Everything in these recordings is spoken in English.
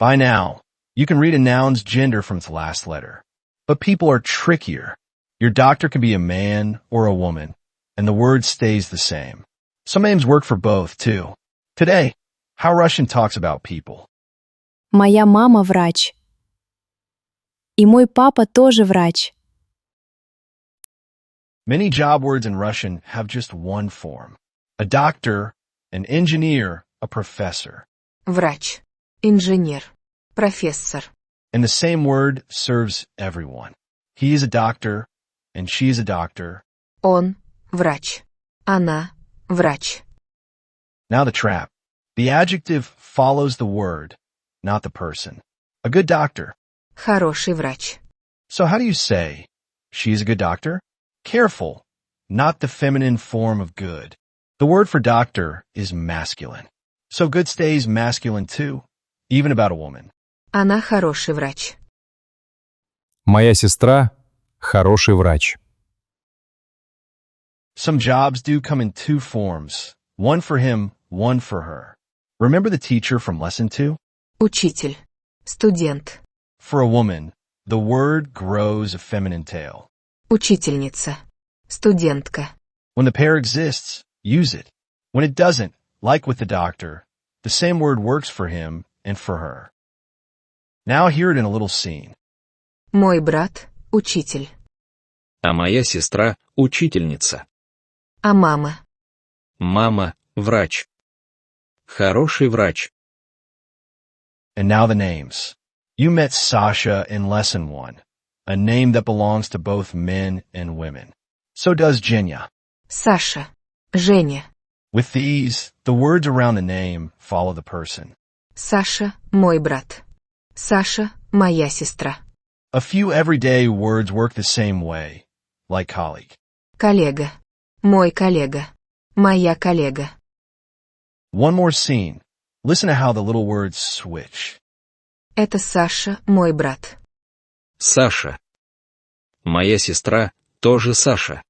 By now, you can read a noun's gender from its last letter. But people are trickier. Your doctor can be a man or a woman, and the word stays the same. Some names work for both, too. Today, how Russian talks about people. Моя мама врач. И мой папа тоже врач. Many job words in Russian have just one form. A doctor, an engineer, a professor. Врач, инженер, профессор. And the same word serves everyone. He is a doctor, and she is a doctor. Он врач. Она врач. Now the trap. The adjective follows the word, not the person. A good doctor. Хороший врач. So how do you say, she's a good doctor? Careful, not the feminine form of good. The word for doctor is masculine. So good stays masculine too, even about a woman. Она хороший врач. Моя сестра – хороший врач. Some jobs do come in two forms, one for him, one for her. Remember the teacher from lesson 2? Учитель, студент. For a woman, the word grows a feminine tail. Учительница, студентка. When the pair exists, use it. When it doesn't, like with the doctor, the same word works for him and for her. Now hear it in a little scene. Мой брат – учитель. А моя сестра – учительница. А мама? Мама – врач. Хороший врач. And now the names. You met Sasha in lesson 1, a name that belongs to both men and women. So does Женя. Саша, Женя. With these, the words around the name follow the person. Саша – мой брат. Саша – моя сестра. A few everyday words work the same way, like colleague. Коллега. Мой коллега. Моя коллега. One more scene. Listen to how the little words switch. Это Саша, мой брат. Саша. Моя сестра тоже Саша.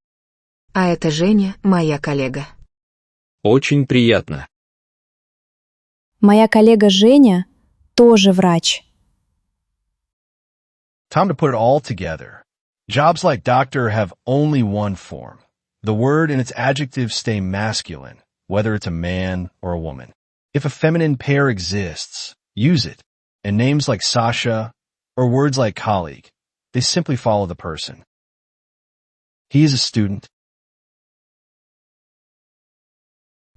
А это Женя, моя коллега. Очень приятно. Моя коллега Женя тоже врач. Time to put it all together. Jobs like doctor have only one form. The word and its adjective stay masculine, whether it's a man or a woman. If a feminine pair exists, use it. And names like Sasha or words like colleague, they simply follow the person. He is a student.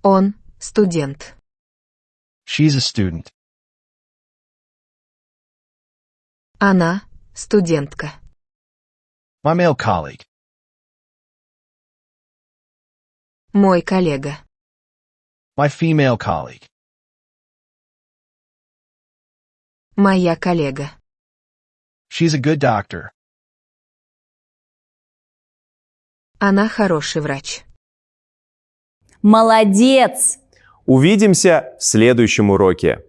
Он – студент. She's a student. Она – студентка. My male colleague. Мой коллега. My female colleague. Моя коллега. She's a good doctor. Она хороший врач. Молодец! Увидимся в следующем уроке.